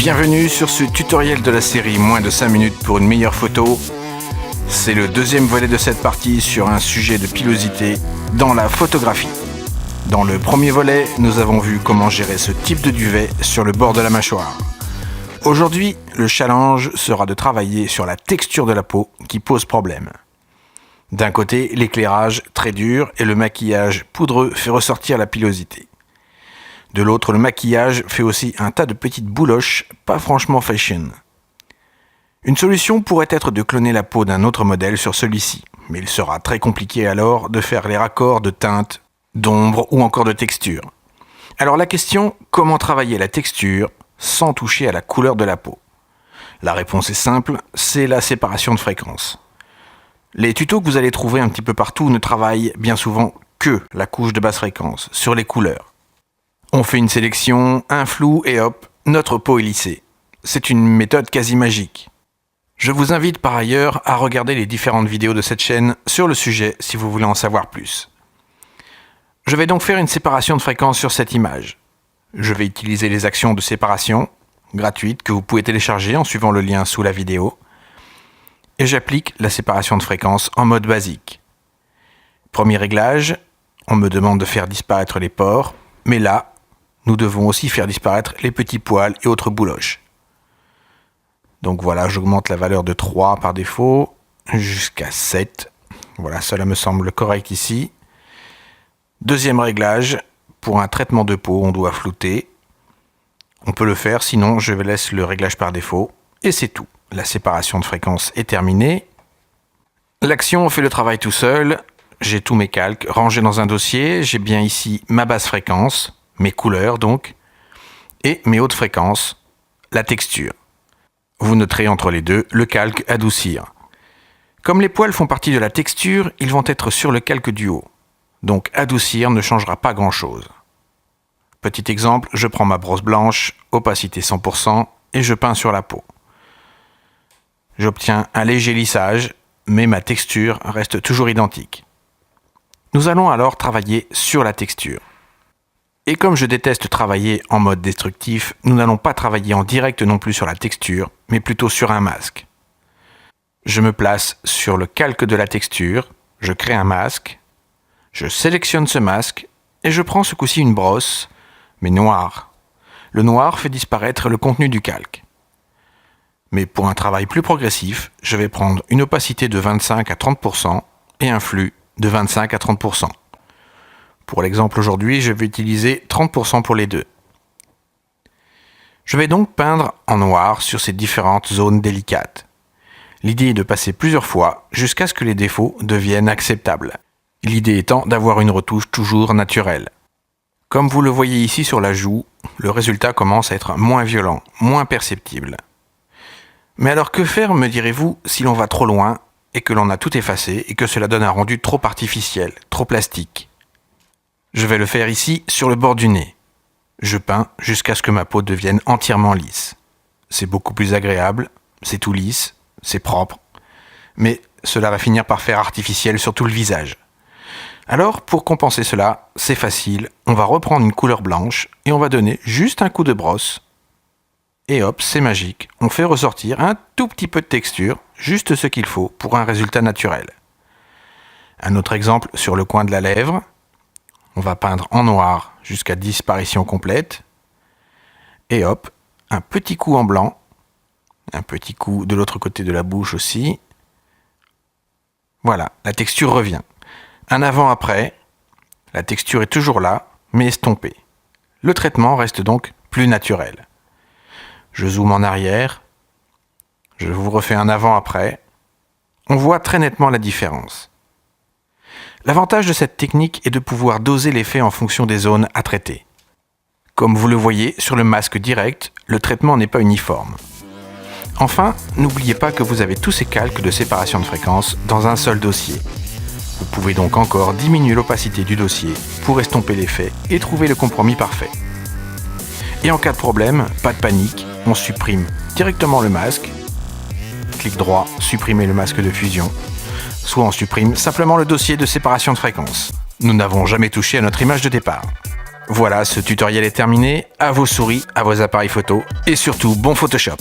Bienvenue sur ce tutoriel de la série Moins de 5 minutes pour une meilleure photo. C'est le deuxième volet de cette partie sur un sujet de pilosité dans la photographie. Dans le premier volet, nous avons vu comment gérer ce type de duvet sur le bord de la mâchoire. Aujourd'hui, le challenge sera de travailler sur la texture de la peau qui pose problème. D'un côté, l'éclairage très dur et le maquillage poudreux fait ressortir la pilosité. De l'autre, le maquillage fait aussi un tas de petites bouloches pas franchement fashion. Une solution pourrait être de cloner la peau d'un autre modèle sur celui-ci, mais il sera très compliqué alors de faire les raccords de teinte, d'ombre ou encore de texture. Alors la question, comment travailler la texture sans toucher à la couleur de la peau? La réponse est simple, c'est la séparation de fréquences. Les tutos que vous allez trouver un petit peu partout ne travaillent bien souvent que la couche de basse fréquence, sur les couleurs. On fait une sélection, un flou et hop, notre peau est lissée. C'est une méthode quasi magique. Je vous invite par ailleurs à regarder les différentes vidéos de cette chaîne sur le sujet si vous voulez en savoir plus. Je vais donc faire une séparation de fréquences sur cette image. Je vais utiliser les actions de séparation, gratuites, que vous pouvez télécharger en suivant le lien sous la vidéo. Et j'applique la séparation de fréquences en mode basique. Premier réglage, on me demande de faire disparaître les pores, mais là, nous devons aussi faire disparaître les petits poils et autres bouloches. Donc voilà, j'augmente la valeur de 3 par défaut jusqu'à 7. Voilà, cela me semble correct ici. Deuxième réglage, pour un traitement de peau, on doit flouter. On peut le faire, sinon je laisse le réglage par défaut. Et c'est tout. La séparation de fréquences est terminée. L'action fait le travail tout seul. J'ai tous mes calques rangés dans un dossier. J'ai bien ici ma basse fréquence, mes couleurs donc, et mes hautes fréquences, la texture. Vous noterez entre les deux le calque adoucir. Comme les poils font partie de la texture, ils vont être sur le calque du haut. Donc adoucir ne changera pas grand-chose. Petit exemple, je prends ma brosse blanche, opacité 100%, et je peins sur la peau. J'obtiens un léger lissage, mais ma texture reste toujours identique. Nous allons alors travailler sur la texture. Et comme je déteste travailler en mode destructif, nous n'allons pas travailler en direct non plus sur la texture, mais plutôt sur un masque. Je me place sur le calque de la texture, je crée un masque, je sélectionne ce masque et je prends ce coup-ci une brosse, mais noire. Le noir fait disparaître le contenu du calque. Mais pour un travail plus progressif, je vais prendre une opacité de 25 à 30% et un flux de 25 à 30%. Pour l'exemple aujourd'hui, je vais utiliser 30% pour les deux. Je vais donc peindre en noir sur ces différentes zones délicates. L'idée est de passer plusieurs fois jusqu'à ce que les défauts deviennent acceptables. L'idée étant d'avoir une retouche toujours naturelle. Comme vous le voyez ici sur la joue, le résultat commence à être moins violent, moins perceptible. Mais alors que faire, me direz-vous, si l'on va trop loin et que l'on a tout effacé et que cela donne un rendu trop artificiel, trop plastique? Je vais le faire ici sur le bord du nez. Je peins jusqu'à ce que ma peau devienne entièrement lisse. C'est beaucoup plus agréable, c'est tout lisse, c'est propre, mais cela va finir par faire artificiel sur tout le visage. Alors, pour compenser cela, c'est facile, on va reprendre une couleur blanche et on va donner juste un coup de brosse. Et hop, c'est magique, on fait ressortir un tout petit peu de texture, juste ce qu'il faut pour un résultat naturel. Un autre exemple sur le coin de la lèvre. On va peindre en noir jusqu'à disparition complète. Et hop, un petit coup en blanc. Un petit coup de l'autre côté de la bouche aussi. Voilà, la texture revient. Un avant-après, la texture est toujours là, mais estompée. Le traitement reste donc plus naturel. Je zoome en arrière. Je vous refais un avant-après. On voit très nettement la différence. L'avantage de cette technique est de pouvoir doser l'effet en fonction des zones à traiter. Comme vous le voyez sur le masque direct, le traitement n'est pas uniforme. Enfin, n'oubliez pas que vous avez tous ces calques de séparation de fréquences dans un seul dossier. Vous pouvez donc encore diminuer l'opacité du dossier pour estomper l'effet et trouver le compromis parfait. Et en cas de problème, pas de panique, on supprime directement le masque. Clic droit, supprimer le masque de fusion. Soit on supprime simplement le dossier de séparation de fréquences. Nous n'avons jamais touché à notre image de départ. Voilà, ce tutoriel est terminé. À vos souris, à vos appareils photo et surtout bon Photoshop.